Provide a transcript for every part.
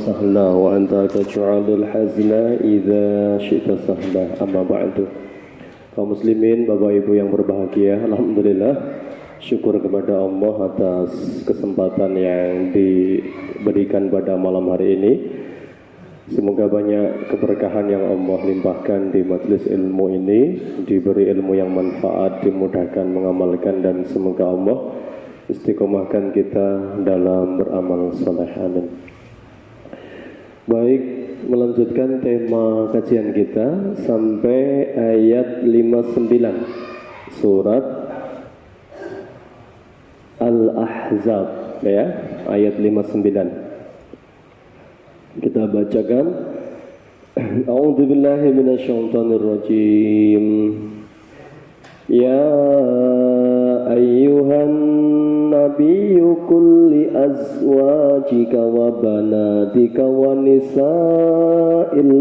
سهلا وأنت تجعل الحزن إذا شئت سهلا أما بعد. Kaum muslimin, Bapak Ibu yang berbahagia, alhamdulillah syukur kepada Allah atas kesempatan yang diberikan pada malam hari ini. Semoga banyak keberkahan yang Allah limpahkan di majelis ilmu ini, diberi ilmu yang manfaat, dimudahkan mengamalkan, dan semoga Allah istiqomahkan kita dalam beramal saleh. Amin. Baik, melanjutkan tema kajian kita sampai ayat 59 surat Al-Ahzab, ya, ayat 59. Kita bacakan. A'udzubillahi minasyaitonirrajim. Ya ayyuhan nabiyyu qul li azwajika wa banatika wa nisa'il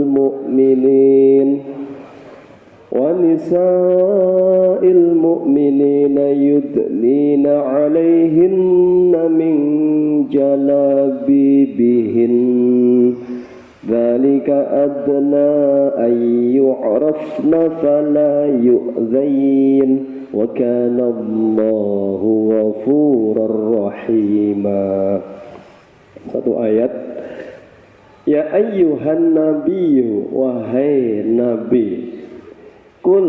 mu'minina yudnina 'alaihinna min jalabibihin dzalika adna ay yu'rafna fala yu'zain wa kana Allahu ghafurur rahima. Satu ayat. Ya ayyuhan nabiyyu, wahai nabi, kul,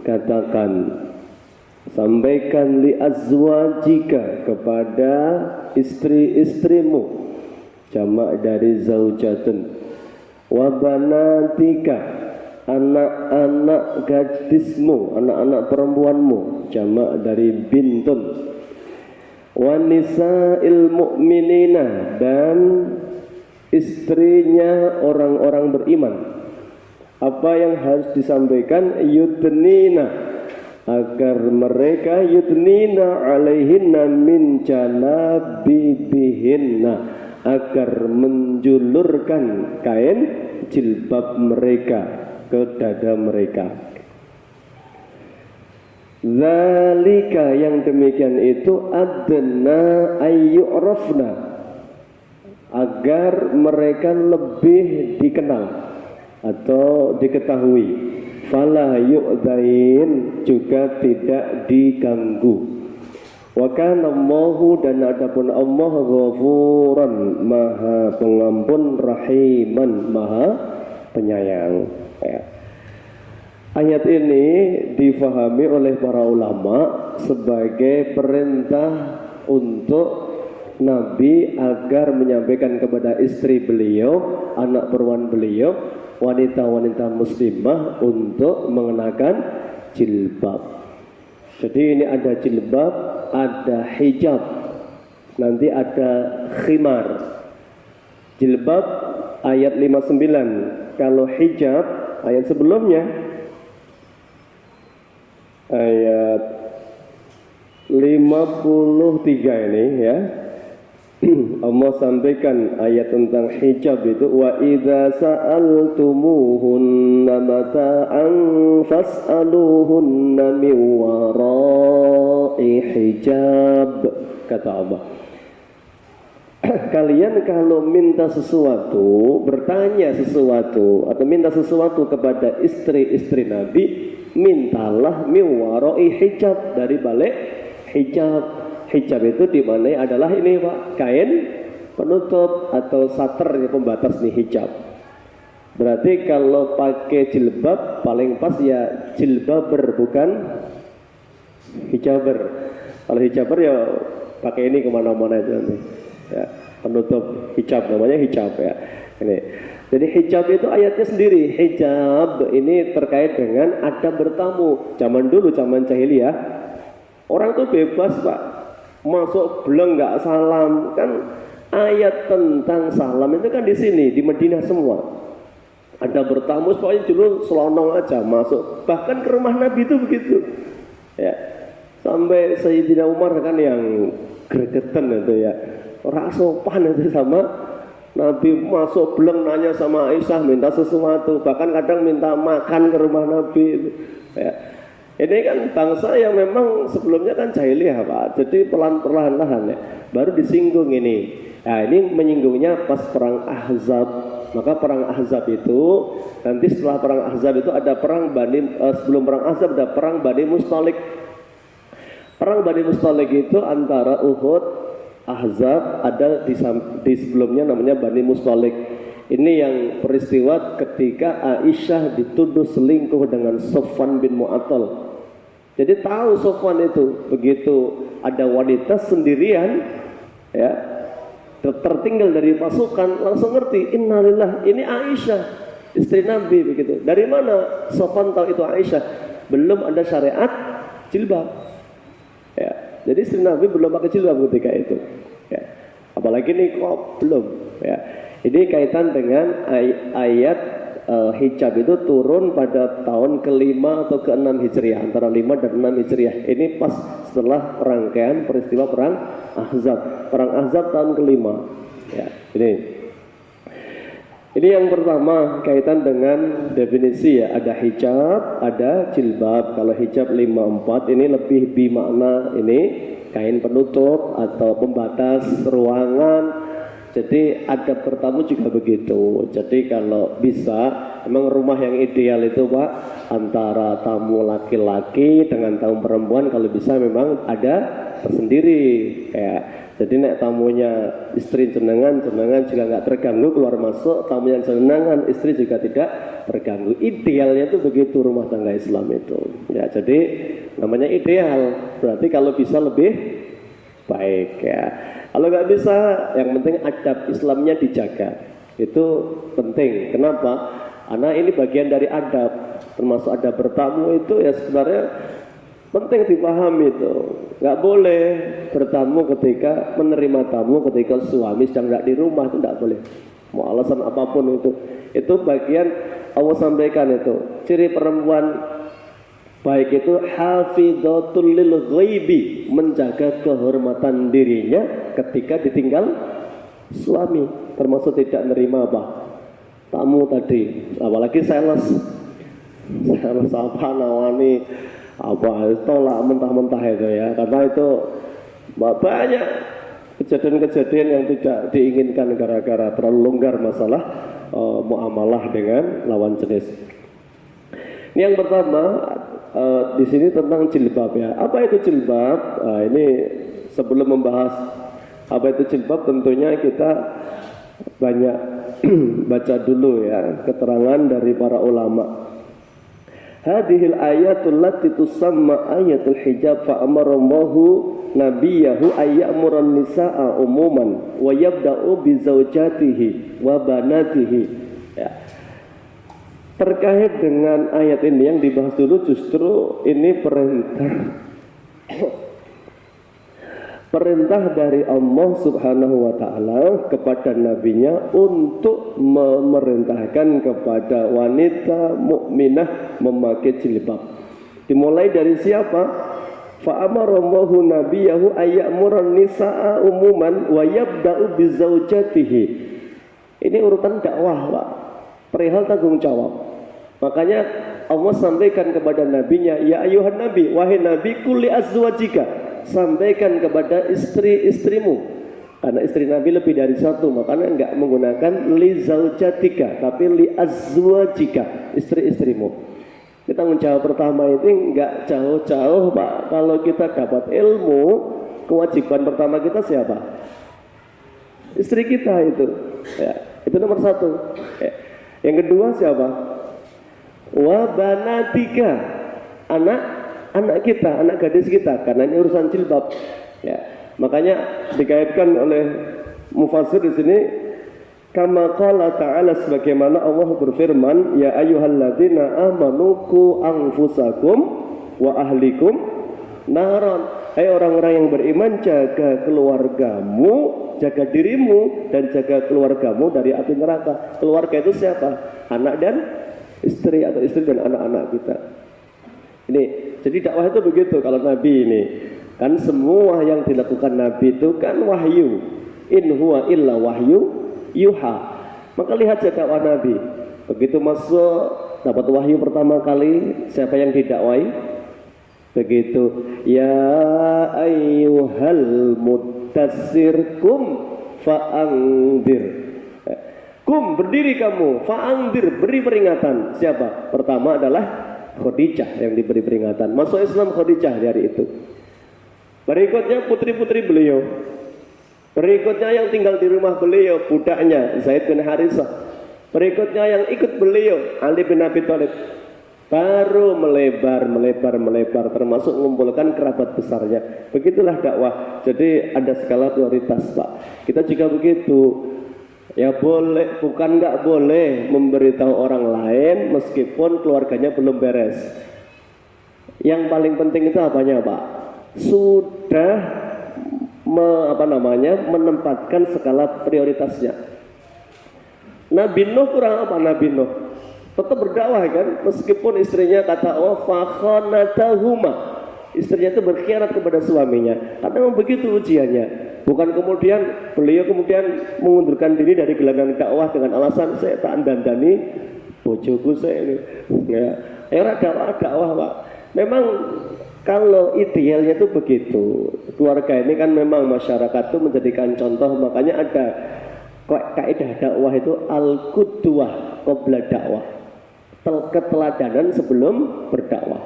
katakan, sampaikan, li azwajika, kepada istri-istrimu, jamak dari zaujatun, wa banatika, anak-anak gadismu, anak-anak perempuanmu, jamak dari bintun, wa nisa'il mu'minina, dan istrinya orang-orang beriman. Apa yang harus disampaikan? Yudnina, agar mereka yudnina alaihinna min jalabibihinna, agar menjulurkan kain jilbab mereka ke dada mereka. Zalika, yang demikian itu, adna ayyurafna, agar mereka lebih dikenal atau diketahui. Fala yu'zain, juga tidak diganggu. Wa kana Allahu, dan adapun Allah, ghafuran, maha pengampun, rahiman, maha penyayang, ya. Ayat ini difahami oleh para ulama sebagai perintah untuk Nabi agar menyampaikan kepada istri beliau, anak perempuan beliau, wanita-wanita muslimah untuk mengenakan jilbab. Jadi ini ada jilbab, ada hijab, nanti ada khimar. Jilbab ayat 59. Kalau hijab ayat sebelumnya, ayat 53 ini, ya. Allah sampaikan ayat tentang hijab itu, wa idza sa'altumuhunna mata'an fas'aluhunna min wara'i hijab, kata Allah. Kalian kalau minta sesuatu, bertanya sesuatu atau minta sesuatu kepada istri-istri Nabi, mintalah min wara'i hijab, dari balik hijab. Hijab itu dimana adalah ini, Pak, kain penutup atau sater pembatas nih hijab. Berarti kalau pakai jilbab paling pas ya jilbaber, bukan hijaber. Kalau hijaber ya pakai ini kemana-mana itu nanti, ya, penutup hijab, namanya hijab, ya. Ini. Jadi hijab itu ayatnya sendiri. Hijab ini terkait dengan adab bertamu. Zaman dulu, zaman jahiliyah, orang tuh bebas, Pak, masuk beleng nggak salam. Kan ayat tentang salam itu kan di sini, di Madinah semua. Ada bertamu, pokoknya dulu selonong aja masuk. Bahkan ke rumah Nabi itu begitu, ya. Sampai Sayyidina Umar kan yang gregetan itu, ya, ora sopan itu sama Nabi, masuk beleng nanya sama Aisyah minta sesuatu, bahkan kadang minta makan ke rumah Nabi itu, ya. Ini kan bangsa yang memang sebelumnya kan jahiliyah, Pak. Jadi perlahan-lahan ya, baru disinggung ini. Nah, ini menyinggungnya pas perang Ahzab. Maka perang Ahzab itu nanti setelah perang Ahzab itu ada perang sebelum perang Ahzab ada perang Bani Mustalik. Perang Bani Mustalik itu antara Uhud, Ahzab, ada di sebelumnya namanya Bani Mustalik. Ini yang peristiwa ketika Aisyah dituduh selingkuh dengan Sofwan bin Mu'attal. Jadi tahu Sofwan itu begitu ada wanita sendirian, ya, tertinggal dari pasukan, langsung ngerti, innalillah, ini Aisyah, istri Nabi begitu. Dari mana Sofwan tahu itu Aisyah? Belum ada syariat jilbab. Ya, jadi istri Nabi belum pakai jilbab ketika itu. Ya. Apalagi niqab belum. Ya. Ini kaitan dengan ayat hijab itu turun pada tahun ke-5 atau ke-6 Hijriah, antara 5 dan 6 Hijriah. Ini pas setelah rangkaian peristiwa perang Ahzab. Perang Ahzab tahun ke-5. Ya, ini yang pertama kaitan dengan definisi, ya, ada hijab, ada jilbab. Kalau hijab 5-4 ini lebih bermakna ini kain penutup atau pembatas ruangan. Jadi adab bertamu juga begitu. Jadi kalau bisa, memang rumah yang ideal itu Pak, antara tamu laki-laki dengan tamu perempuan kalau bisa memang ada tersendiri. Jadi nek tamunya istri jenengan juga nggak terganggu keluar masuk, tamunya jenengan istri juga tidak terganggu. Idealnya itu begitu rumah tangga Islam itu. Ya, jadi namanya ideal. Berarti kalau bisa lebih baik, ya. Kalau nggak bisa, yang penting adab Islamnya dijaga. Itu penting. Kenapa? Karena ini bagian dari adab, termasuk adab bertamu itu ya sebenarnya penting dipahami itu. Nggak boleh bertamu ketika menerima tamu ketika suami sedang nggak di rumah, itu nggak boleh. Mau alasan apapun itu bagian Allah sampaikan itu. Ciri perempuan baik itu hafidhatul lil ghaibi, menjaga kehormatan dirinya ketika ditinggal suami, termasuk tidak menerima apa? Tamu tadi, apalagi sales apa nawani apa tolak mentah-mentah itu, ya, karena itu banyak kejadian-kejadian yang tidak diinginkan gara-gara terlalu longgar masalah muamalah dengan lawan jenis. Ini yang pertama. Di sini tentang jilbab, ya. Apa itu jilbab? Ini sebelum membahas apa itu jilbab, tentunya kita banyak baca dulu, ya, keterangan dari para ulama. Hadhil ayatul lati tusamma ayatul hijab fa amarallahu nabiyahu ayyamurun nisaa umuman wa yabda'u bi zaujatihi wa banatihi. Ya. Terkait dengan ayat ini yang dibahas dulu, justru ini perintah dari Allah Subhanahu wa Ta'ala kepada nabinya untuk memerintahkan kepada wanita mukminah memakai jilbab. Dimulai dari siapa? Fa amarallahu nabiyahu ayyamurun nisaa umuman wa yabda'u bi zaujatihi. Ini urutan dakwah, Pak. Perihal tanggung jawab. Makanya Allah sampaikan kepada nabinya, ya ayuhan nabi, wahai nabi, kulli azwajika, sampaikan kepada istri-istrimu. Karena istri nabi lebih dari satu, makanya enggak menggunakan li zaujatika, tapi li azwajika, istri-istrimu. Kita tanggung jawab pertama itu enggak jauh-jauh, Pak. Kalau kita dapat ilmu, kewajiban pertama kita siapa? Istri kita itu, ya, itu nomor satu. Ya. Yang kedua siapa? Wa banatika, anak kita, anak gadis kita, karena ini urusan jilbab. Ya, makanya dikaitkan oleh mufassir di sini, kama qala ta'ala, sebagaimana Allah berfirman, ya ayyuhalladzina amanu qu anfusakum wa ahlikum naron. Hai orang-orang yang beriman, jaga keluargamu, jaga dirimu dan jaga keluargamu dari api neraka. Keluarga itu siapa? Anak dan istri, atau istri dan anak-anak kita. Ini, jadi dakwah itu begitu. Kalau Nabi ini kan semua yang dilakukan Nabi itu kan wahyu. In huwa illa wahyu yuha. Maka lihat saja dakwah Nabi. Begitu masuk dapat wahyu pertama kali, siapa yang didakwai? Begitu, ya ayyuhal mudassir kum fa'angdir. Kum, berdiri kamu, fa'angdir, beri peringatan. Siapa? Pertama adalah Khadijah yang diberi peringatan. Masuk Islam Khadijah di hari itu. Berikutnya putri-putri beliau. Berikutnya yang tinggal di rumah beliau, budaknya Zaid bin Harithah. Berikutnya yang ikut beliau, Ali bin Abi Thalib. Baru melebar, termasuk mengumpulkan kerabat besarnya. Begitulah dakwah. Jadi ada skala prioritas, Pak. Kita juga begitu. Ya boleh, bukan nggak boleh memberitahu orang lain meskipun keluarganya belum beres. Yang paling penting itu apanya, Pak? Sudah menempatkan skala prioritasnya. Nabi Nuh kurang apa Nabi Nuh? Tetap berdakwah kan, meskipun istrinya kata Allah fakhanatahuma, istrinya itu berkhianat kepada suaminya. Karena memang begitu ujiannya. Bukan kemudian beliau mengundurkan diri dari gelanggang dakwah dengan alasan saya tak dandani bojoku saya ini. Ya, era dakwah Pak. Memang kalau idealnya itu begitu. Keluarga ini kan memang masyarakat itu menjadikan contoh, makanya ada kaidah dakwah itu al-qudwah qabla dakwah. Keteladanan sebelum berdakwah.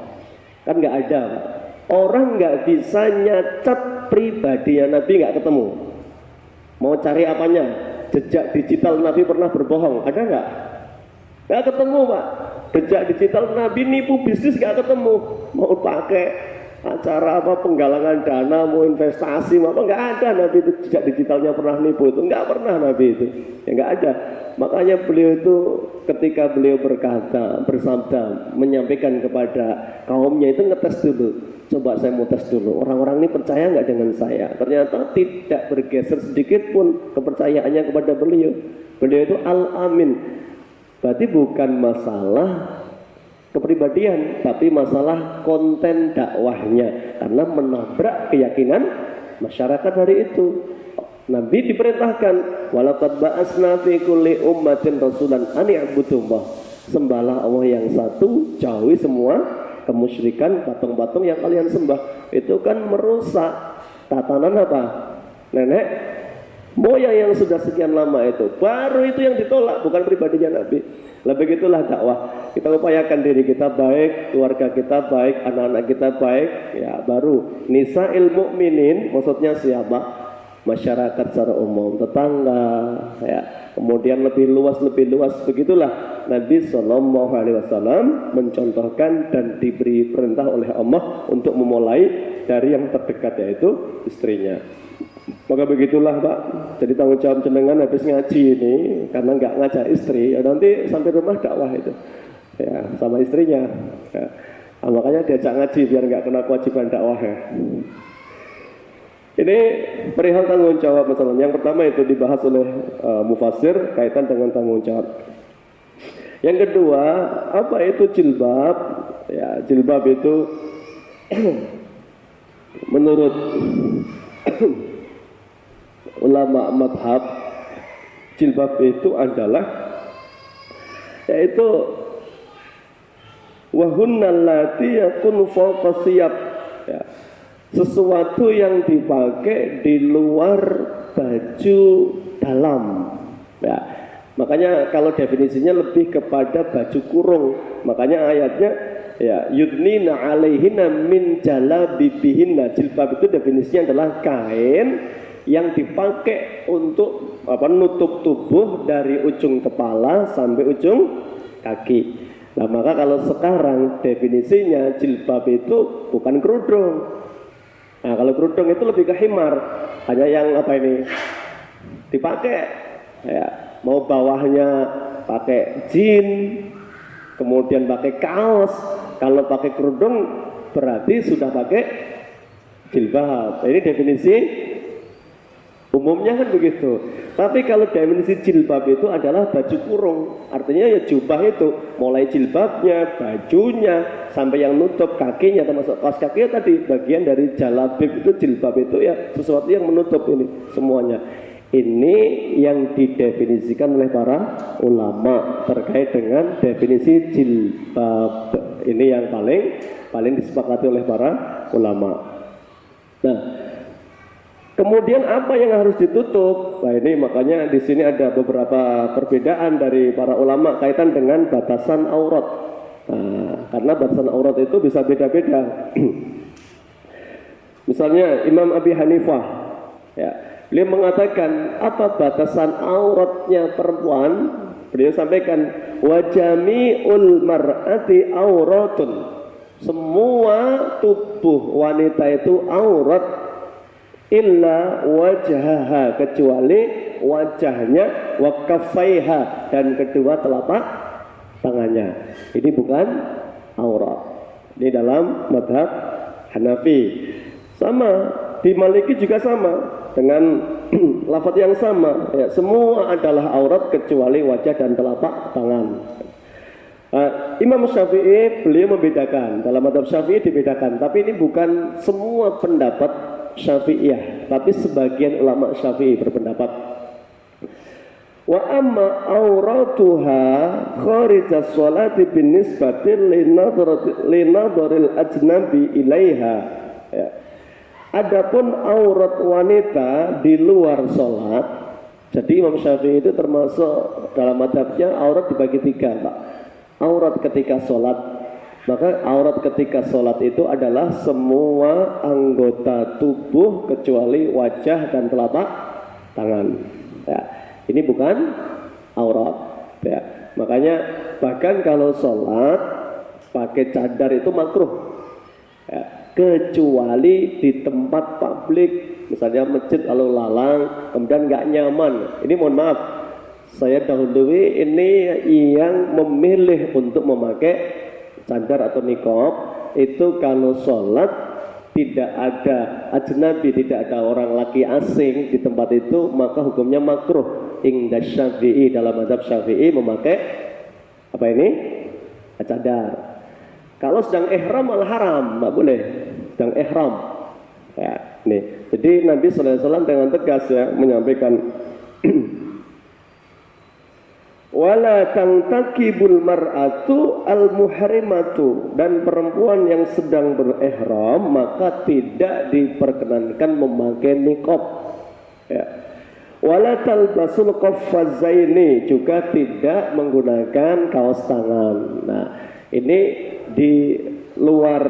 Kan nggak ada, Pak. Orang nggak bisa nyacat pribadinya Nabi, nggak ketemu. Mau cari apanya? Jejak digital Nabi pernah berbohong, ada nggak? Nggak ketemu, Pak. Jejak digital Nabi nipu bisnis nggak ketemu. Mau pakai acara apa penggalangan dana, mau investasi, apa nggak ada Nabi itu. Jejak digitalnya pernah nipu itu, nggak pernah Nabi itu. Ya nggak ada. Makanya beliau itu ketika beliau bersabda, menyampaikan kepada kaumnya itu ngetes dulu. Coba saya mau tes dulu, orang-orang ini percaya nggak dengan saya? Ternyata tidak bergeser sedikit pun kepercayaannya kepada beliau. Beliau itu al-amin. Berarti bukan masalah kepribadian, tapi masalah konten dakwahnya, karena menabrak keyakinan masyarakat hari itu. Nabi diperintahkan, walaqad ba'asna fi kulli ummatin rasulan an i'budullah. Sembahlah Allah yang satu, jauhi semua kemusyrikan patung-patung yang kalian sembah. Itu kan merusak tatanan apa? Nenek moyang yang sudah sekian lama itu. Baru itu yang ditolak, bukan pribadinya Nabi. Lah begitulah dakwah. Kita upayakan diri kita baik, keluarga kita baik, anak-anak kita baik, ya baru nisa'il mu'minin, maksudnya siapa? Masyarakat secara umum, tetangga, ya. Kemudian lebih luas, begitulah Nabi Shallallahu Alaihi Wasallam mencontohkan dan diberi perintah oleh Allah untuk memulai dari yang terdekat, yaitu istrinya. Maka begitulah Pak. Jadi tanggung jawab jenengan habis ngaji ini, karena nggak ngajak istri, ya nanti sampai rumah dakwah itu, ya sama istrinya. Ya. Nah, makanya diajak ngaji biar nggak kena kewajiban dakwah ya. Ini perihal tanggung jawab masalah. Yang pertama itu dibahas oleh mufassir kaitan dengan tanggung jawab. Yang kedua, apa itu jilbab? Ya, jilbab itu menurut ulama madhab, jilbab itu adalah yaitu wahunnal lati yakun fawqa siyab, ya, sesuatu yang dipakai di luar baju dalam, ya. Makanya kalau definisinya lebih kepada baju kurung. Makanya ayatnya ya yudnina alaihinna min jalabibihinna. Jilbab itu definisinya adalah kain yang dipakai untuk nutup tubuh dari ujung kepala sampai ujung kaki. Nah, maka kalau sekarang definisinya jilbab itu bukan kerudung. Nah, kalau kerudung itu lebih ke himar, hanya yang dipakai, ya, mau bawahnya pakai jin, kemudian pakai kaos. Kalau pakai kerudung berarti sudah pakai jilbab. Ini definisi umumnya kan begitu. Tapi kalau definisi jilbab itu adalah baju kurung, artinya ya jubah itu, mulai jilbabnya, bajunya, sampai yang nutup kakinya, termasuk kaos kakinya tadi, bagian dari jalabib itu, jilbab itu ya sesuatu yang menutup ini semuanya. Ini yang didefinisikan oleh para ulama terkait dengan definisi jilbab. Ini yang paling disepakati oleh para ulama. Nah, Kemudian apa yang harus ditutup? Nah ini makanya di sini ada beberapa perbedaan dari para ulama kaitan dengan batasan aurat. Nah, karena batasan aurat itu bisa beda-beda. Misalnya Imam Abi Hanifah, ya, beliau mengatakan apa batasan auratnya perempuan? Beliau sampaikan wajami'ul mar'ati auratun. Semua tubuh wanita itu aurat illa wajhaha, kecuali wajahnya, wa kaffaiha, dan kedua telapak tangannya. Ini bukan aurat. Ini dalam mazhab Hanafi. Sama di Maliki juga sama dengan lafaz yang sama, ya, semua adalah aurat kecuali wajah dan telapak tangan. Imam Syafi'i beliau membedakan, dalam mazhab Syafi'i dibedakan, tapi ini bukan semua pendapat Syafi'iyah, tapi sebagian ulama Syafi'i berpendapat wa amma auratuha kharijas sholati binisbati linadharil ajnabi ilaiha, ya. Adapun aurat wanita di luar sholat, jadi Imam Syafi'i itu termasuk dalam mazhabnya aurat dibagi tiga, Pak. Aurat ketika sholat, maka aurat ketika sholat itu adalah semua anggota tubuh kecuali wajah dan telapak tangan, ya. Ini bukan aurat, ya. Makanya bahkan kalau sholat pakai cadar itu makruh, ya, kecuali di tempat publik, misalnya masjid lalu lalang, kemudian nggak nyaman. Ini mohon maaf, saya dahului ini yang memilih untuk memakai cadar atau niqab itu kalau sholat tidak ada ajnabi, tidak ada orang laki asing di tempat itu, maka hukumnya makruh. Inda Syafi'i, dalam mazhab Syafi'i memakai apa ini? Cadar. Kalau sedang ihram malah haram, nggak boleh. Sedang ihram, ya, nih. Jadi Nabi sallallahu alaihi wasallam dengan tegas ya menyampaikan wala tangtakibul mar'atu al-muhrimatu, dan perempuan yang sedang berihram maka tidak diperkenankan memakai niqab, ya. Wala talbasul qaffazaini, juga tidak menggunakan kaos tangan. Nah, ini di luar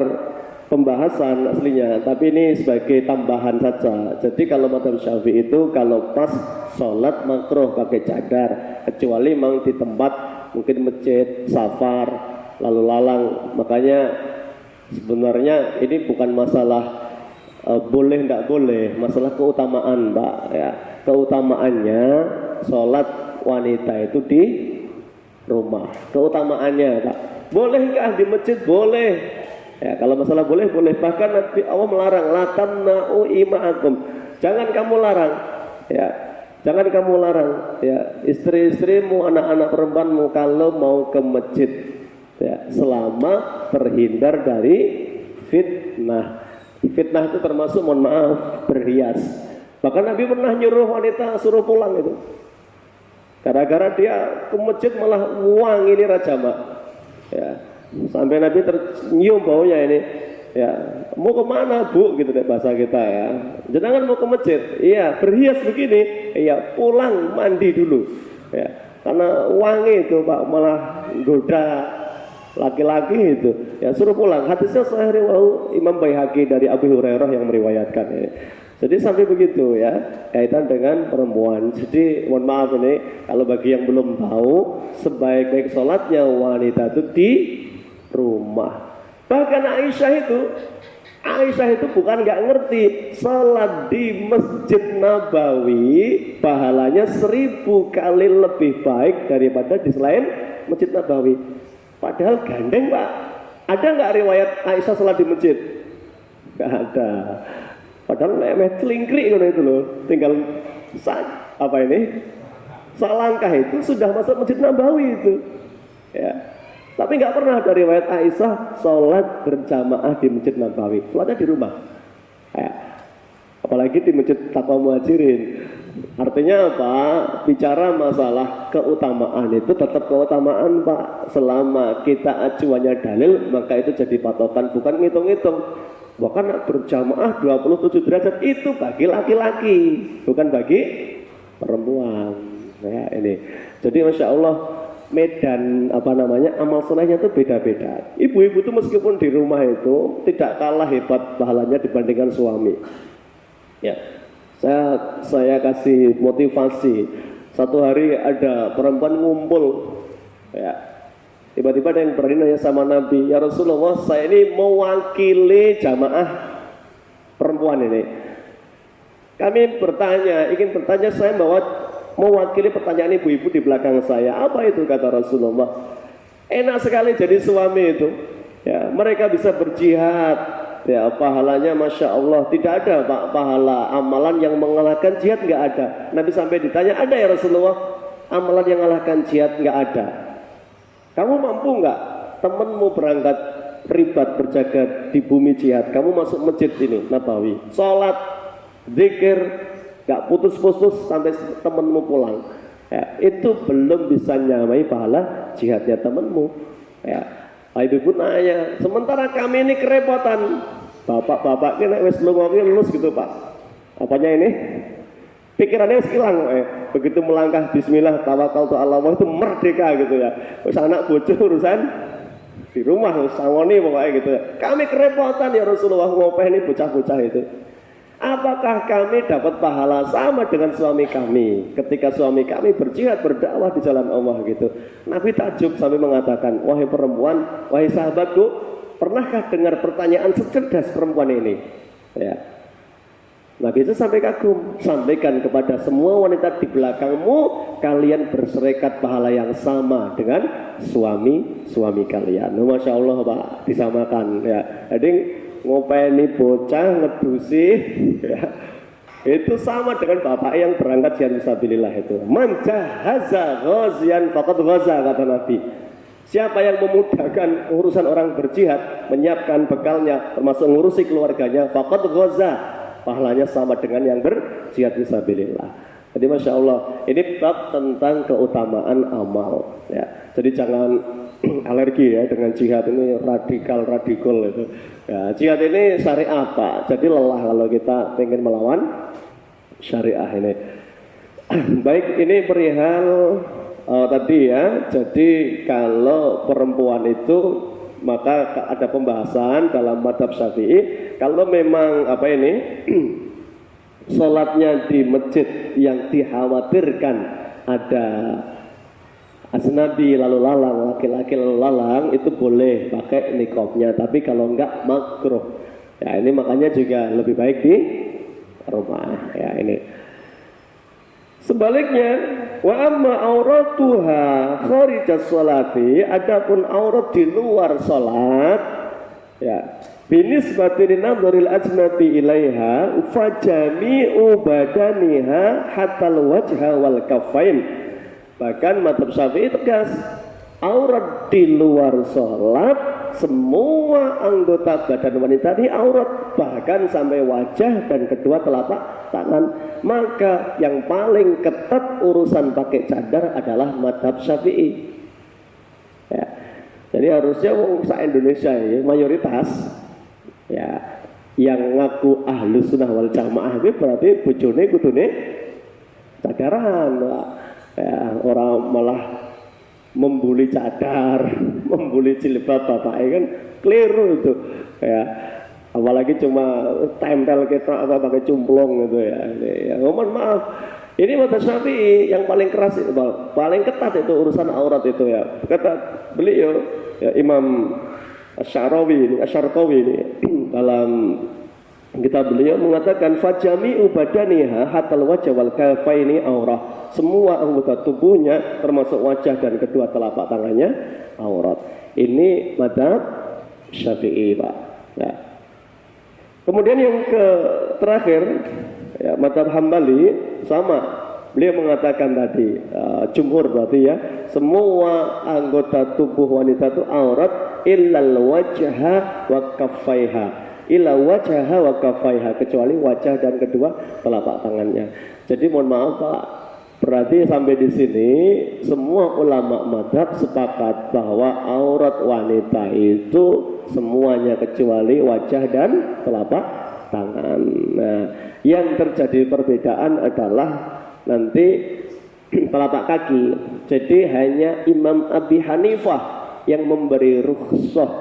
pembahasan aslinya, tapi ini sebagai tambahan saja. Jadi kalau mazhab Syafi'i itu kalau pas sholat makruh pakai cadar, kecuali memang di tempat mungkin masjid, safar, lalu lalang. Makanya sebenarnya ini bukan masalah boleh tidak boleh, masalah keutamaan, Mbak, ya. Keutamaannya sholat wanita itu di rumah, keutamaannya, Pak. Boleh nggak di masjid? Boleh. Ya, kalau masalah boleh, boleh. Bahkan Nabi Allah melarang, la tamna'u ima'akum. Jangan kamu larang, ya. Jangan kamu larang, ya, istri-istrimu, anak-anak perempuanmu kalau mau ke masjid, ya, selama terhindar dari fitnah. Fitnah itu termasuk, mohon maaf, berhias. Bahkan Nabi pernah nyuruh wanita suruh pulang itu. Gara-gara dia ke masjid malah wangi ini rajama, ya. Sampai Nabi tercium baunya ini, ya, mau kemana Bu, gitu deh bahasa kita, ya. Jangan mau ke masjid, iya, berhias begini, iya, pulang mandi dulu, ya, karena wangi itu Pak, malah goda laki-laki itu, ya, suruh pulang. Hadisnya sahih riwayat Imam Baihaqi dari Abu Hurairah yang meriwayatkan ini. Jadi sampai begitu, ya, kaitan dengan perempuan. Jadi mohon maaf ini kalau bagi yang belum tahu, sebaik-baik sholatnya wanita itu di rumah. Bahkan Aisyah itu bukan nggak ngerti, sholat di Masjid Nabawi pahalanya 1000 kali lebih baik daripada di selain Masjid Nabawi. Padahal gandeng, Pak. Ada nggak riwayat Aisyah sholat di masjid? Nggak ada. Padahal lemeh celingkrik itu loh, tinggal salangkah itu sudah masuk Masjid Nabawi itu, ya. Tapi nggak pernah ada riwayat Aisyah sholat berjamaah di Masjid Nabawi, sholatnya di rumah, ya. Apalagi di Masjid Taqwa Muhajirin. Artinya apa? Bicara masalah keutamaan itu tetap keutamaan, Pak. Selama kita acuannya dalil, maka itu jadi patokan, bukan ngitung-ngitung. Bahkan berjamaah 27 derajat itu bagi laki-laki, bukan bagi perempuan. Ya, ini. Jadi Masya Allah medan amal solehnya itu beda-beda. Ibu-ibu itu meskipun di rumah itu tidak kalah hebat pahalanya dibandingkan suami. Ya, saya kasih motivasi. Satu hari ada perempuan ngumpul, ya. Tiba-tiba ada yang berani nanya sama Nabi, ya Rasulullah, saya ini mewakili jamaah perempuan ini. Kami ingin bertanya, saya bawa mewakili pertanyaan ibu-ibu di belakang saya. Apa itu, kata Rasulullah? Enak sekali jadi suami itu. Ya, mereka bisa berjihad. Ya, pahalanya Masya Allah. Tidak ada pahala amalan yang mengalahkan jihad, nggak ada. Nabi sampai ditanya, ada ya Rasulullah amalan yang mengalahkan jihad? Nggak ada. Kamu mampu nggak temenmu berangkat ribat berjaga di bumi jihad, kamu masuk masjid ini Nabawi, sholat, zikir, nggak putus-putus sampai temenmu pulang, ya, itu belum bisa nyamai pahala jihadnya temenmu. Ya, ibu nanya, sementara kami ini kerepotan, bapak-bapak ini wes lulus gitu pak, apanya ini? Pikirannya hilang, begitu melangkah Bismillah tawakkaltu ala Allah itu merdeka gitu ya. Terus anak bocah urusan di rumah, sangoni pokoknya gitu ya. Kami kerepotan ya Rasulullah ngopeh ini bocah-bocah itu. Apakah kami dapat pahala sama dengan suami kami ketika suami kami berjihad berdakwah di jalan Allah gitu? Nabi takjub sampai mengatakan, wahai perempuan, wahai sahabatku, pernahkah dengar pertanyaan secerdas perempuan ini? Ya. Nabi itu sampai kagum, sampaikan kepada semua wanita di belakangmu, kalian berserikat pahala yang sama dengan suami kalian. Masya Allah Pak, disamakan ya. Jadi ngopeni bocah ngedusi ya, itu sama dengan bapak yang berangkat jihad fisabilillah itu. Man jahaza ghazian faqad ghaza, kata Nabi. Siapa yang memudahkan urusan orang berjihad, menyiapkan bekalnya, termasuk ngurusi keluarganya, faqad ghaza, pahalanya sama dengan yang berjihad fisabilillah. Jadi Masya Allah, ini bab tentang keutamaan amal ya. Jadi jangan alergi ya dengan jihad ini, radikal itu ya. Jihad ini syariah Pak, jadi lelah kalau kita ingin melawan syariah ini. Baik, ini perihal tadi ya. Jadi kalau perempuan itu maka ada pembahasan dalam mazhab Syafi'i, kalau memang sholatnya di masjid yang dikhawatirkan ada asnabi lalu lalang, laki-laki lalu lalang, itu boleh pakai niqabnya, tapi kalau enggak makruh. Ya, ini makanya juga lebih baik di rumah ya ini. Sebaliknya, wa amma auratuha kharijas sholati, adapun aurat di luar sholat ya, binisbati linadharil ajnabi ilaiha fajami'u badaniha hatal wajha wal kaffain. Bahkan mazhab Syafi'i tegas, aurat di luar sholat semua anggota badan wanita ini aurat, bahkan sampai wajah dan kedua telapak tangan. Maka yang paling ketat urusan pakai cadar adalah mazhab Syafi'i ya. Jadi harusnya se-Indonesia ya, mayoritas ya yang ngaku ahlus sunnah wal jamaah itu berarti bojone kudune cadaran ya, orang malah membuli cadar, membuli jilbab bapaknya kan keliru itu ya. Apalagi cuma tempel kita apa pakai cumplong gitu ya. Ya mohon maaf, ini mazhab Syafi'i yang paling keras itu, paling ketat itu urusan aurat itu ya. Kata beliau ya, Imam Asy-Syarawi ini dalam kitab beliau mengatakan fajami'u badaniha hatal wajh wal kafaini aurah. Semua anggota tubuhnya termasuk wajah dan kedua telapak tangannya aurat. Ini mazhab Syafi'i Pak ya. Kemudian yang terakhir ya, mazhab Hambali sama, beliau mengatakan tadi jumhur berarti ya, semua anggota tubuh wanita itu aurat illal wajha wa kaffaiha, illa wajha wa kaffaiha, kecuali wajah dan kedua telapak tangannya. Jadi mohon maaf Pak, berarti sampai di sini semua ulama mazhab sepakat bahwa aurat wanita itu semuanya kecuali wajah dan telapak tangan. Nah, yang terjadi perbedaan adalah nanti telapak kaki. Jadi hanya Imam Abi Hanifah yang memberi rukhsah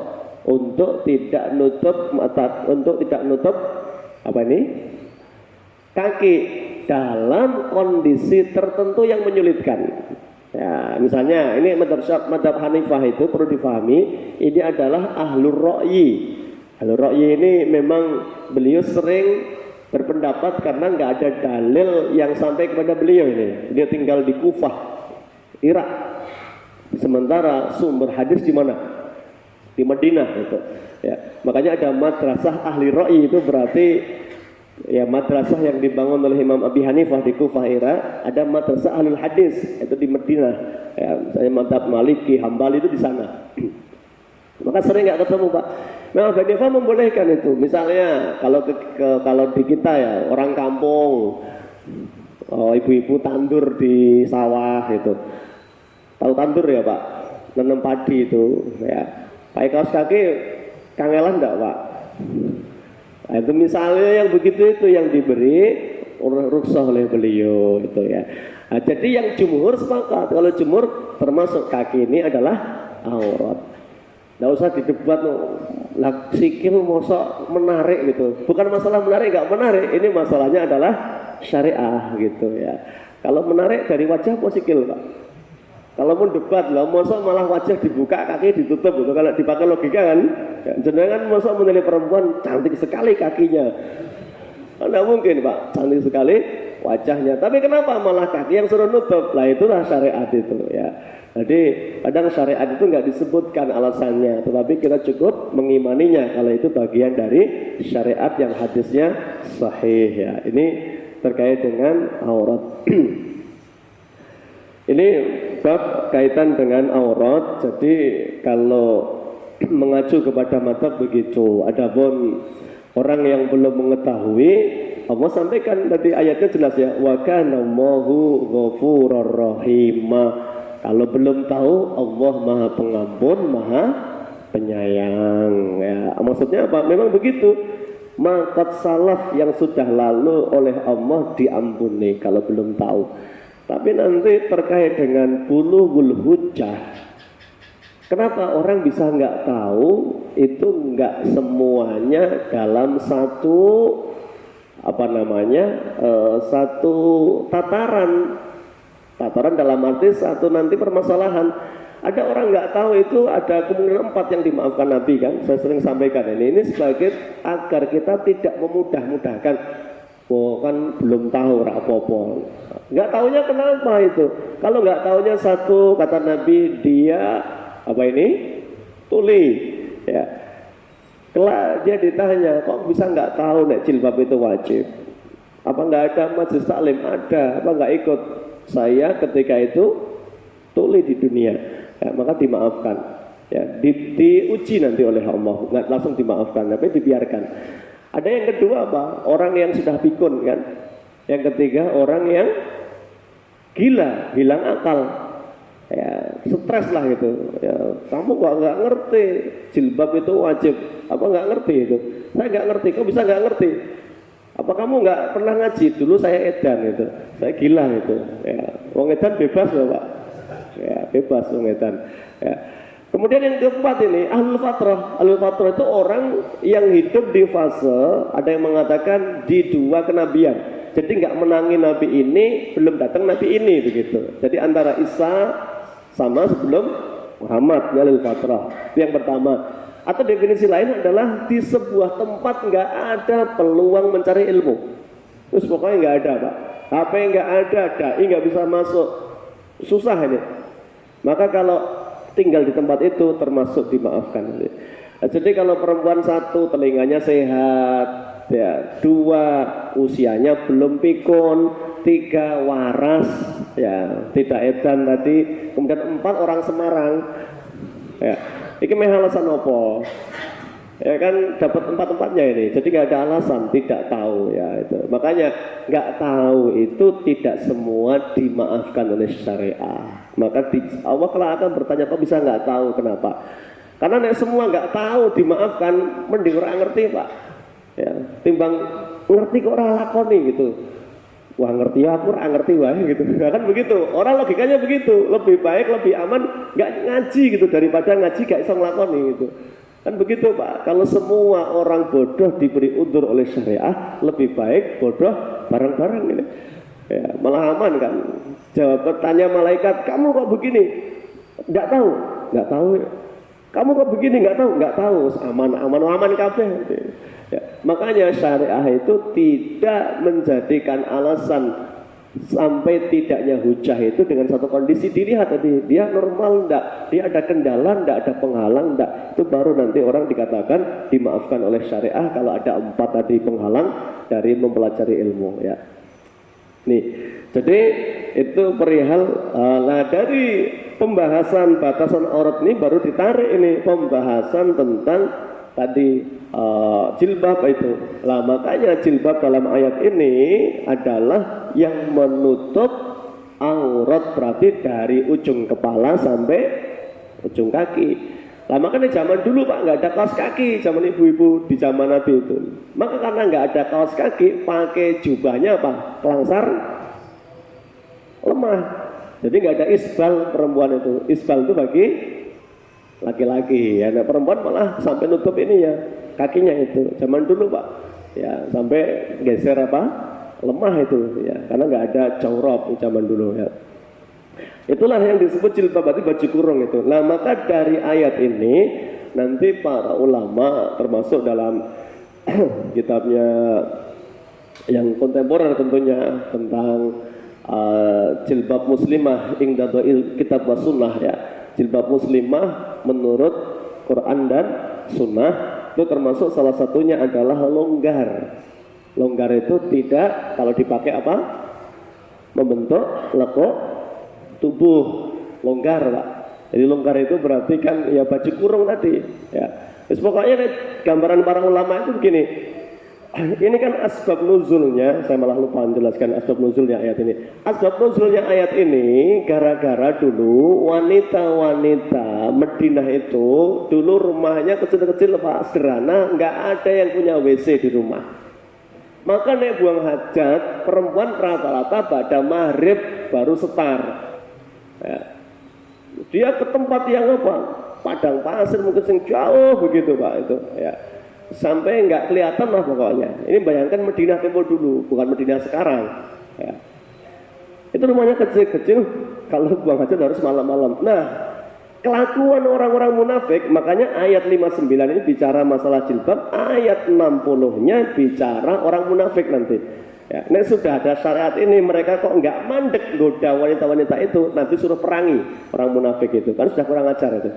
untuk tidak nutup mata, untuk tidak nutup apa ini? Kaki dalam kondisi tertentu yang menyulitkan. Ya, misalnya ini madhab Hanifah itu perlu difahami, ini adalah ahlur ra'yi. Ahlur ra'yi ini memang beliau sering berpendapat karena nggak ada dalil yang sampai kepada beliau ini. Dia tinggal di Kufah, Irak. Sementara sumber hadis di mana? Di Madinah itu. Ya, makanya ada madrasah ahli ra'yi, itu berarti ya madrasah yang dibangun oleh Imam Abi Hanifah di Kufah Irak. Ada madrasah ahlul hadis itu di Madinah. Ya, misalnya madhab Maliki, Hambali itu di sana. Maka sering nggak ketemu Pak. Memang Abi Hanifah membolehkan itu. Misalnya kalau di kita ya orang kampung, ibu-ibu tandur di sawah itu. Tahu tandur ya Pak? Nanam padi itu. Ya. Pakai kaos kaki kangelan enggak Pak? Nah, itu misalnya yang begitu itu yang diberi rukhsah oleh beliau itu ya. Nah, jadi yang jumhur sepakat kalau jumhur termasuk kaki ini adalah aurat. Nggak usah didebat lah, sikil mosok menarik gitu. Bukan masalah menarik nggak menarik, ini masalahnya adalah syariah gitu ya. Kalau menarik dari wajah apa sikil Pak? Kalau mau debat lah, mosok malah wajah dibuka, kaki ditutup gitu. Kalau dipakai logika kan, jenengan mosok menilai perempuan cantik sekali kakinya. Tidak mungkin Pak, cantik sekali wajahnya. Tapi kenapa malah kaki yang suruh nutup? Lah itulah syariat itu ya. Jadi kadang syariat itu nggak disebutkan alasannya, tetapi kita cukup mengimaninya kalau itu bagian dari syariat yang hadisnya sahih ya. Ini terkait dengan aurat. Ini bab kaitan dengan aurat. Jadi kalau mengacu kepada madhab begitu. Adapun orang yang belum mengetahui, Allah sampaikan tadi ayatnya jelas ya, wa kana Allahu ghafurur rahim. Kalau belum tahu, Allah Maha Pengampun, Maha Penyayang ya. Maksudnya apa? Memang begitu. Maqad salaf yang sudah lalu oleh Allah diampuni kalau belum tahu. Tapi nanti terkait dengan bulughul hujjah, kenapa orang bisa nggak tahu? Itu nggak semuanya dalam satu satu tataran dalam arti satu nanti permasalahan. Ada orang nggak tahu itu ada kemungkinan 4 yang dimaafkan Nabi kan. Saya sering sampaikan ini sebagai agar kita tidak memudah-mudahkan. Oh kan belum tahu rapopo. Nggak tahunya kenapa itu? Kalau nggak tahunya satu kata Nabi dia tuli ya. Kelak dia ditanya kok bisa nggak tahu nek jilbab itu wajib? Apa nggak ada majelis taklim? Ada. Apa nggak ikut saya ketika itu tuli di dunia? Ya, maka dimaafkan. Ya, diuji nanti oleh Allah. Nggak langsung dimaafkan, tapi dibiarkan. Ada yang kedua apa? Orang yang sudah pikun kan. Yang ketiga orang yang gila, hilang akal. Ya, stres lah gitu. Ya, kamu kok nggak ngerti jilbab itu wajib? Apa nggak ngerti itu? Saya nggak ngerti. Kok bisa nggak ngerti? Apa kamu nggak pernah ngaji? Dulu saya edan itu. Saya gila itu. Ya, wong edan bebas loh Pak. Ya, bebas wong edan. Ya. Kemudian yang keempat ini ahlul fatrah. Ahlul fatrah itu orang yang hidup di fase, ada yang mengatakan di 2 kenabian. Jadi nggak menangi nabi ini, belum datang nabi ini begitu. Jadi antara Isa sama sebelum Muhammad, ahlul fatrah. Itu yang pertama. Atau definisi lain adalah di sebuah tempat nggak ada peluang mencari ilmu. Terus pokoknya nggak ada Pak. HP nggak ada, dai nggak bisa masuk. Susah ini. Maka kalau tinggal di tempat itu termasuk dimaafkan. Nah, jadi kalau perempuan 1 telinganya sehat, ya 2 usianya belum pikun, 3 waras, ya tidak edan tadi, kemudian 4 orang Semarang, ya ini alasan opo, ya kan dapat 4-4-nya ini, jadi nggak ada alasan tidak tahu ya itu. Makanya nggak tahu itu tidak semua dimaafkan oleh syariah. Maka Allah kelak akan bertanya kok bisa nggak tahu kenapa? Karena nek semua nggak tahu dimaafkan, mending orang ngerti Pak. Ya, timbang ngerti kok orang lakoni gitu. Wah ngerti aku, orang ngerti wah gitu. Nah, kan begitu. Orang logikanya begitu. Lebih baik, lebih aman nggak ngaji gitu daripada ngaji gak bisa ngelakoni gitu. Kan begitu Pak. Kalau semua orang bodoh diberi undur oleh syariah, lebih baik bodoh bareng-bareng ini. Ya, malah aman kan. Jawab bertanya malaikat, kamu kok begini? Nggak tahu, nggak tahu. Kamu kok begini? Nggak tahu, nggak tahu. Aman kabeh. Ya, makanya syariah itu tidak menjadikan alasan sampai tidaknya hujah itu dengan satu kondisi. Dilihat tadi dia normal enggak, dia ada kendala enggak, ada penghalang enggak, itu baru nanti orang dikatakan dimaafkan oleh syariah kalau ada 4 tadi penghalang dari mempelajari ilmu ya. Nih, jadi itu perihal nah dari pembahasan batasan aurat ini baru ditarik ini pembahasan tentang tadi jilbab itu. Lah makanya jilbab dalam ayat ini adalah yang menutup aurat, berarti dari ujung kepala sampai ujung kaki. Lah makanya zaman dulu Pak nggak ada kaos kaki, zaman ibu-ibu di zaman Nabi itu. Maka karena nggak ada kaos kaki, pakai jubahnya apa? Kelangsar lemah. Jadi nggak ada isbal perempuan itu. Isbal itu bagi laki-laki ya, nah, perempuan malah sampai nutup ini ya kakinya itu zaman dulu Pak ya, sampai geser apa lemah itu ya, karena nggak ada jawrab zaman dulu ya. Itulah yang disebut jilbab, berarti baju kurung itu. Nah maka dari ayat ini nanti para ulama termasuk dalam kitabnya yang kontemporer tentunya tentang jilbab muslimah ingdadil kitab wa sunnah ya, jilbab muslimah menurut Quran dan Sunnah itu termasuk salah satunya adalah longgar. Longgar itu tidak kalau dipakai apa? Membentuk lekuk tubuh. Longgar Pak. Jadi longgar itu berarti kan ya baju kurung tadi. Ya. Terus pokoknya gambaran para ulama itu begini. Ini kan asbab nuzulnya, saya malah lupa menjelaskan asbab nuzulnya ayat ini. Asbab nuzulnya ayat ini gara-gara dulu wanita-wanita Madinah itu dulu rumahnya kecil-kecil Pak, sederhana, nggak ada yang punya WC di rumah. Maka nek buang hajat, perempuan rata-rata pada maghrib baru setar. Ya. Dia ke tempat yang apa? Padang pasir mungkin yang jauh begitu Pak itu. Ya. Sampai nggak kelihatan lah pokoknya. Ini bayangkan Madinah tempo dulu, bukan Madinah sekarang. Ya. Itu rumahnya kecil-kecil, kalau buang hajat harus malam-malam. Nah, kelakuan orang-orang munafik, makanya ayat 59 ini bicara masalah jilbab, ayat 60-nya bicara orang munafik nanti. Ya, ini sudah ada syariat ini, mereka kok nggak mandek goda wanita-wanita itu, nanti suruh perangi orang munafik itu, kan sudah kurang ajar itu.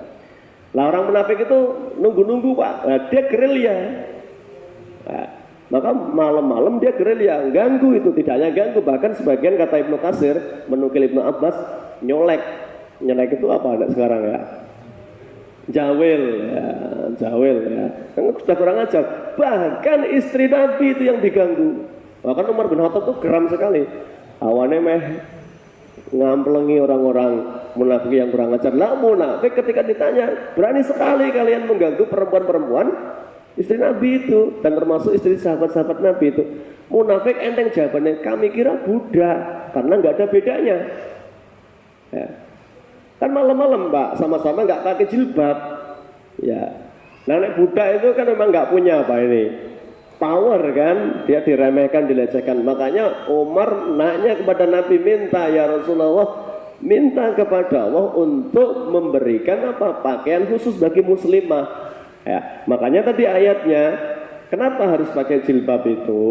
Lah orang munafik itu nunggu-nunggu Pak, nah, dia gerilya. Nah, maka malam-malam dia gerilya, ganggu itu, tidak hanya ganggu, bahkan sebagian kata Ibnu Katsir menukil Ibnu Abbas nyolek. Nyolek itu apa anak sekarang ya? Jawil ya, jawil ya. Kan sudah kurang ajar. Bahkan istri Nabi itu yang diganggu. Bahkan Umar bin Khattab itu geram sekali. Awane meh ngamplengi orang-orang munafik yang kurang ajar. Lah munafik ketika ditanya, berani sekali kalian mengganggu perempuan-perempuan istri Nabi itu, dan termasuk istri sahabat-sahabat Nabi itu. Munafik enteng jawabannya, kami kira budak, karena nggak ada bedanya. Ya. Kan malam-malam Mbak, sama-sama nggak pakai jilbab. Ya. Nah nek budak itu kan memang nggak punya apa ini power kan, dia diremehkan, dilecehkan. Makanya Umar nanya kepada Nabi, minta ya Rasulullah, minta kepada Allah untuk memberikan apa pakaian khusus bagi muslimah. Ya, makanya tadi ayatnya, kenapa harus pakai jilbab itu?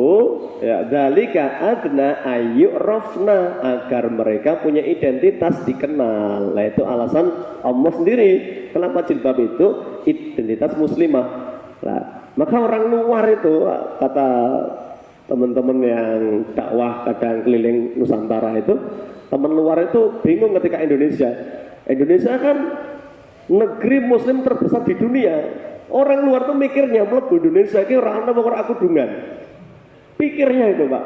Ya, dzalika adna ayyurafna, agar mereka punya identitas dikenal. Nah, itu alasan Allah sendiri kenapa jilbab itu identitas muslimah. Nah, maka orang luar itu, kata teman-teman yang dakwah kadang keliling Nusantara itu, teman luar itu bingung ketika Indonesia. Indonesia kan negeri muslim terbesar di dunia. Orang luar tuh mikirnya mlebu Indonesia iki ora ana kok aku dungan. Pikirnya itu, Pak.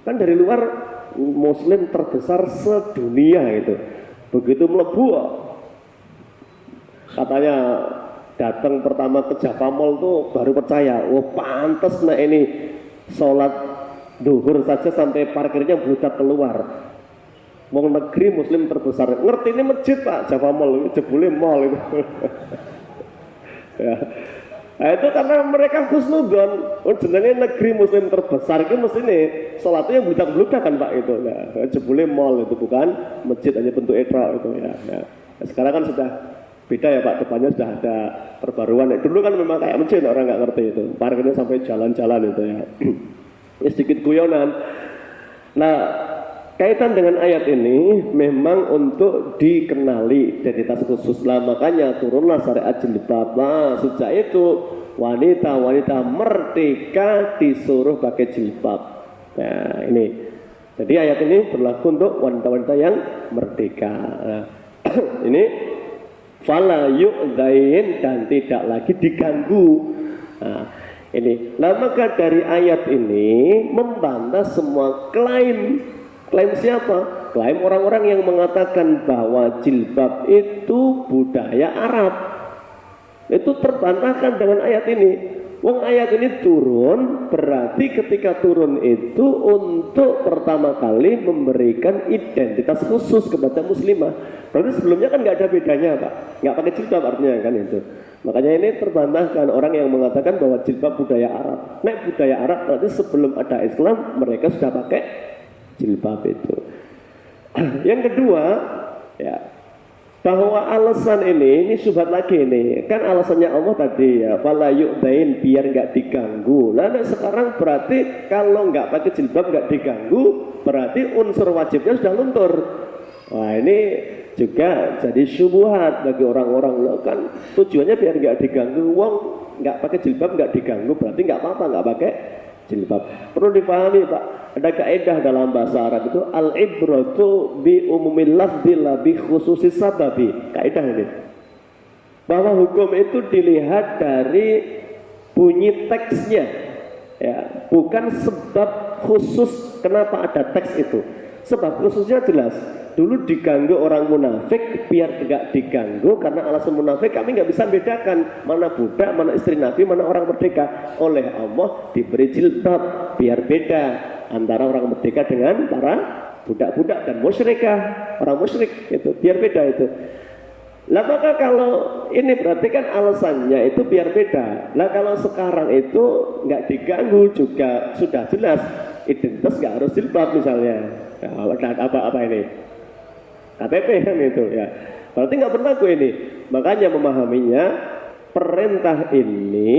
Kan dari luar muslim terbesar sedunia itu. Begitu mlebu katanya datang pertama ke Java Mall tuh baru percaya, oh pantes nah ini sholat duhur saja sampai parkirnya bludak keluar. Mau negeri muslim terbesar, ngerti ini masjid Pak, Java Mall, jebule mall itu. Ya. Nah, itu karena mereka husnudzon, jenenge negeri muslim terbesar itu mesti nih sholatnya bludak-bludak kan Pak itu. Nah, jebule mall itu bukan masjid, hanya bentuk etro itu ya. Nah, sekarang kan sudah beda ya Pak, depannya sudah ada perbaruan. Dulu kan memang kayak masjid, orang nggak ngerti itu, parkirnya sampai jalan-jalan itu ya. Ini sedikit guyonan. Nah, kaitan dengan ayat ini memang untuk dikenali identitas khusus lah, makanya turunlah syariat jilbab. Nah, sejak itu wanita-wanita merdeka disuruh pakai jilbab. Nah, ini. Jadi ayat ini berlaku untuk wanita-wanita yang merdeka. Nah, ini fala yu'dain, dan tidak lagi diganggu. Nah, ini. Nah, maka dari ayat ini membantah semua klaim. Klaim siapa? Klaim orang-orang yang mengatakan bahwa jilbab itu budaya Arab. Itu terbantahkan dengan ayat ini. Wong ayat ini turun, berarti ketika turun itu untuk pertama kali memberikan identitas khusus kepada muslimah. Berarti sebelumnya kan nggak ada bedanya Pak, nggak pakai jilbab artinya kan itu. Makanya ini terbantahkan orang yang mengatakan bahwa jilbab budaya Arab. Nah, budaya Arab berarti sebelum ada Islam mereka sudah pakai jilbab itu. Yang kedua, ya, bahwa alasan ini syubhat lagi ini. Kan alasannya Allah tadi ya, fala yu'dain, biar nggak diganggu. Nah, sekarang berarti kalau nggak pakai jilbab nggak diganggu, berarti unsur wajibnya sudah luntur. Wah, ini juga jadi syubhat bagi orang-orang. Loh, kan tujuannya biar nggak diganggu. Wong nggak pakai jilbab nggak diganggu, berarti nggak apa-apa nggak pakai jilbab. Perlu dipahami Pak, ada kaidah dalam bahasa Arab itu al-ibratu bi umumil lafzi la bi khususis sababi. Kaidah ini bahwa hukum itu dilihat dari bunyi teksnya ya, bukan sebab khusus kenapa ada teks itu. Sebab khususnya jelas. Dulu diganggu orang munafik, biar tidak diganggu karena alasan munafik kami nggak bisa bedakan mana budak, mana istri Nabi, mana orang merdeka. Oleh Allah diberi jilbab biar beda antara orang merdeka dengan para budak-budak dan musyrikah, orang musyrik itu biar beda itu. Lah maka kalau ini berarti kan alasannya itu biar beda. Lah kalau sekarang itu nggak diganggu juga sudah jelas identitas nggak harus jilbab misalnya. Ya, apa ini? KTP kan itu ya, berarti nggak berlaku ini. Makanya memahaminya perintah ini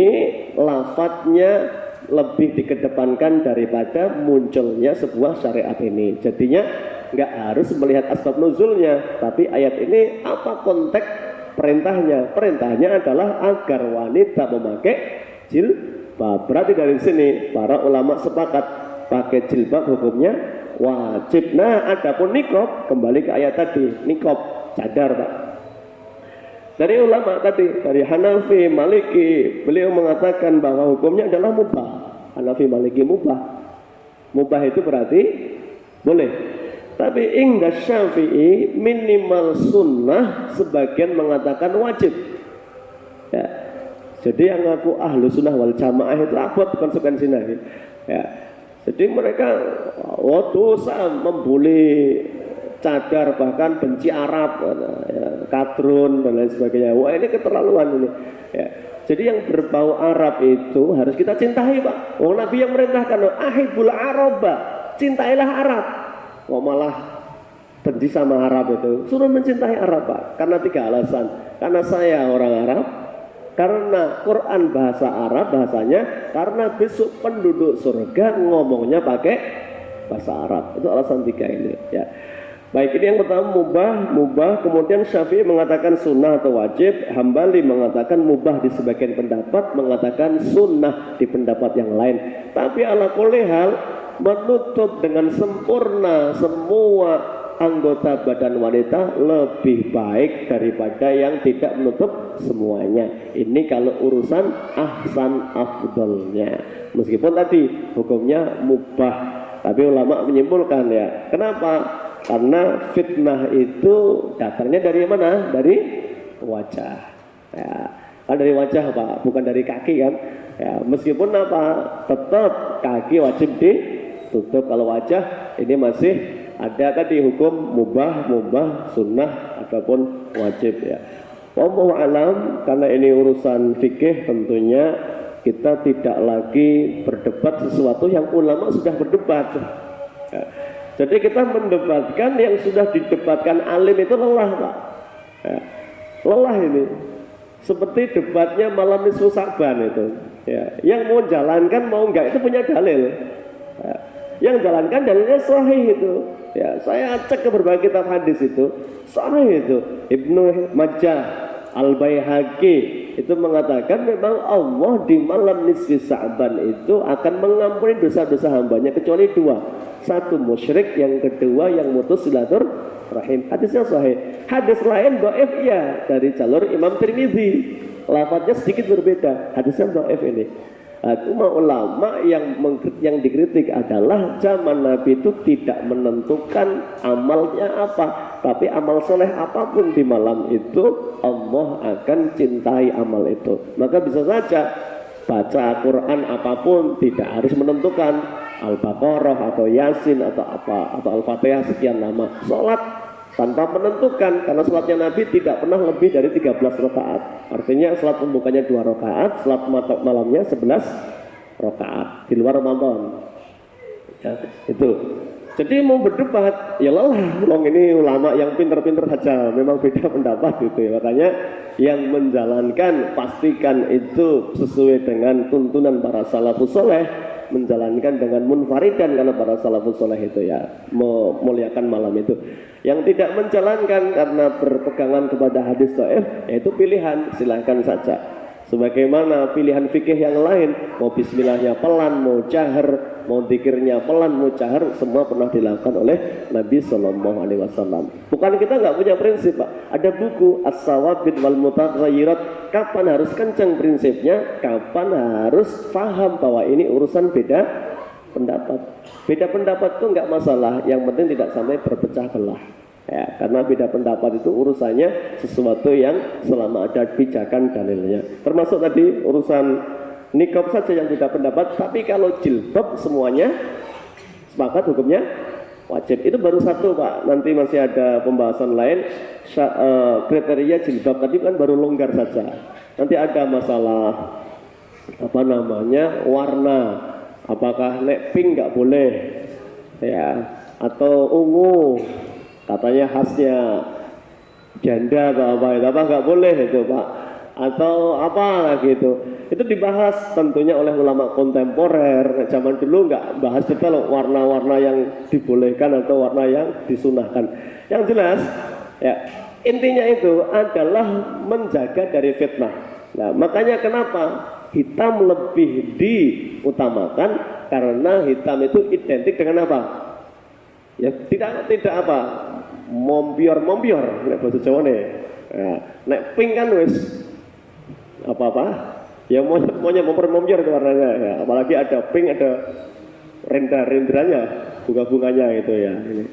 lafadznya lebih dikedepankan daripada munculnya sebuah syariat ini. Jadinya nggak harus melihat asbab nuzulnya, tapi ayat ini apa konteks perintahnya? Perintahnya adalah agar wanita memakai jilbab. Berarti dari sini para ulama sepakat pakai jilbab hukumnya wajib. Nah, adapun nikob, kembali ke ayat tadi, nikob cadar Pak. Dari ulama tadi, dari Hanafi, Maliki, beliau mengatakan bahwa hukumnya adalah mubah. Hanafi, Maliki mubah. Mubah itu berarti boleh. Tapi indah Syafi'i minimal sunnah, sebagian mengatakan wajib. Ya. Jadi yang ngaku ahlu sunnah wal jamaah itu abot konsekuensinya. Ya. Jadi mereka dosa membuli cadar, bahkan benci Arab, ya, kadrun dan lain sebagainya. Wah, ini keterlaluan ini. Ya. Jadi yang berbau Arab itu harus kita cintai Pak. Oh, Nabi yang merintahkan ahibul Araba, cintailah Arab. Kok malah benci sama Arab itu? Suruh mencintai Arab Pak. Karena 3 alasan. Karena saya orang Arab. Karena Quran bahasa Arab bahasanya, karena besok penduduk surga ngomongnya pakai bahasa Arab. Itu alasan 3 ini ya. Baik, ini yang pertama mubah, kemudian Syafi'i mengatakan sunnah atau wajib, Hambali mengatakan mubah di sebagian pendapat, mengatakan sunnah di pendapat yang lain. Tapi ala kulli hal menutup dengan sempurna semua anggota badan wanita lebih baik daripada yang tidak menutup semuanya. Ini kalau urusan ahsan afdolnya. Meskipun tadi hukumnya mubah, tapi ulama menyimpulkan ya. Kenapa? Karena fitnah itu datangnya dari mana? Dari wajah. Ya. Kan dari wajah Pak, bukan dari kaki kan. Ya, meskipun apa, tetap kaki wajib ditutup. Kalau wajah ini masih ada tadi hukum mubah, sunnah ataupun wajib ya. Wallahu alam, karena ini urusan fikih tentunya kita tidak lagi berdebat sesuatu yang ulama sudah berdebat. Ya. Jadi kita mendebatkan yang sudah didebatkan alim itu lelah Pak. Ya. Lelah ini. Seperti debatnya malam nisfu Sa'ban itu. Ya. Yang mau jalankan mau enggak itu punya dalil. Ya. Yang jalankan dalilnya sahih itu. Ya, saya cek ke berbagai kitab hadis itu sahih itu. Ibnu Majah, Al-Baihaqi itu mengatakan memang Allah di malam nisfi Sa'ban itu akan mengampuni dosa-dosa hambanya kecuali dua. Satu musyrik, yang kedua yang mutus silaturahim. Hadisnya sahih. Hadis lain dhaif ya dari jalur Imam Tirmidzi. Lafadznya sedikit berbeda. Hadisnya dhaif ini. Cuma ulama yang dikritik adalah zaman Nabi itu tidak menentukan amalnya apa, tapi amal soleh apapun di malam itu Allah akan cintai amal itu. Maka bisa saja baca Quran apapun tidak harus menentukan Al-Baqarah atau Yasin atau apa atau Al-Fatihah sekian lama. Sholat tanpa menentukan, karena sholatnya Nabi tidak pernah lebih dari 13 rakaat. Artinya sholat pembukanya 2 rakaat, sholat malamnya 11 rakaat di luar Ramadan. Ya, itu. Jadi mau berdebat, ya lelah. Ini ulama yang pinter-pinter saja, memang beda pendapat gitu ya. Makanya yang menjalankan pastikan itu sesuai dengan tuntunan para salafus soleh, menjalankan dengan munfaridan karena para salafus soleh itu ya memuliakan malam itu. Yang tidak menjalankan karena berpegangan kepada hadis dhaif, yaitu pilihan, silahkan saja. Sebagaimana pilihan fikih yang lain, mau bismillahnya pelan, mau jahar, mau dzikirnya pelan, mau jahar, semua pernah dilakukan oleh Nabi Shallallahu Alaihi Wasallam. Bukan kita nggak punya prinsip Pak. Ada buku As-Sawabit wal Mutaghayyirat. Kapan harus kencang prinsipnya, kapan harus paham bahwa ini urusan beda pendapat. Beda pendapat itu nggak masalah, yang penting tidak sampai berpecah belah. Ya, karena beda pendapat itu urusannya sesuatu yang selama ada pijakan dalilnya. Termasuk tadi urusan nikab saja yang beda pendapat, tapi kalau jilbab semuanya sepakat hukumnya wajib. Itu baru satu Pak, nanti masih ada pembahasan lain. Kriteria jilbab tadi kan baru longgar saja. Nanti ada masalah warna, apakah nek pink nggak boleh ya, atau ungu katanya khasnya janda atau apa nggak boleh itu Pak, atau apa gitu. Itu dibahas tentunya oleh ulama kontemporer. Zaman dulu nggak bahas kita loh warna-warna yang dibolehkan atau warna yang disunahkan. Yang jelas ya, intinya itu adalah menjaga dari fitnah. Nah, makanya kenapa hitam lebih diutamakan, karena hitam itu identik dengan apa? Ya tidak apa? Mombior nek bahasa Jawa nih. Ya, nek pink kan wis apa? Ya maunya mombior itu warnanya ya. Apalagi ada pink, ada rendranya, bunga-bunganya gitu ya. Ini.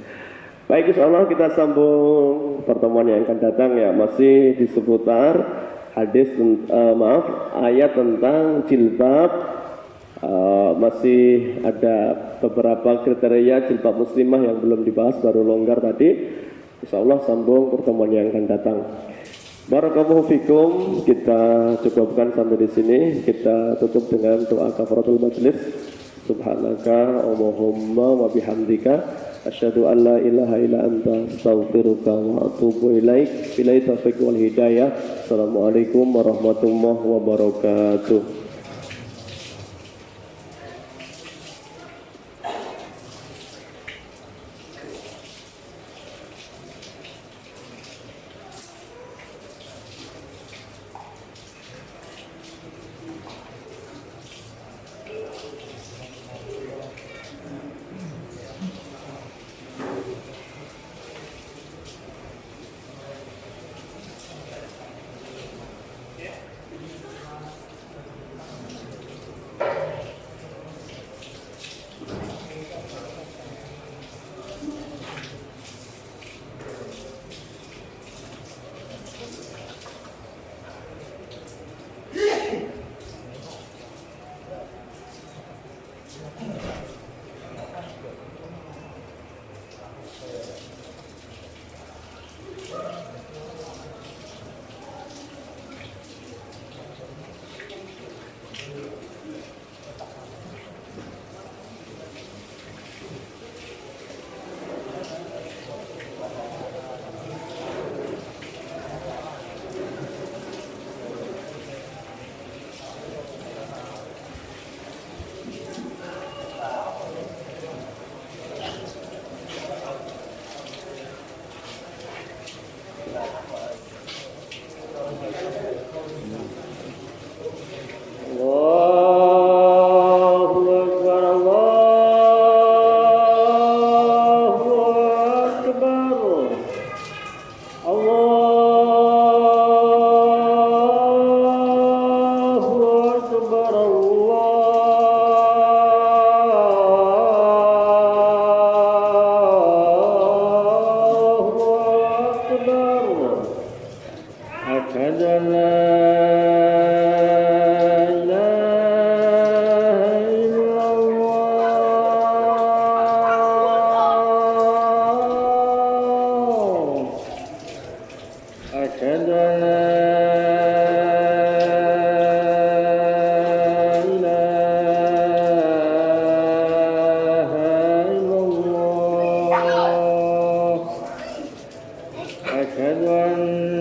Baik, insyaallah kita sambung pertemuan yang akan datang ya, masih di seputar hadis ayat tentang jilbab. Masih ada beberapa kriteria jilbab muslimah yang belum dibahas, baru longgar tadi. Insyaallah sambung pertemuan yang akan datang. Barakallahu fikum. Kita cukupkan sampai di sini. Kita tutup dengan doa kafaratul majlis. Subhanaka Allahumma wa bihamdika asyhadu an la ilaha illa anta astaghfiruka wa atubu ilaik. Billahi taufiq wal hidayah. Assalamualaikum warahmatullahi wabarakatuh. أشهد أن لا إله إلا الله أشهد أن لا أشهد أن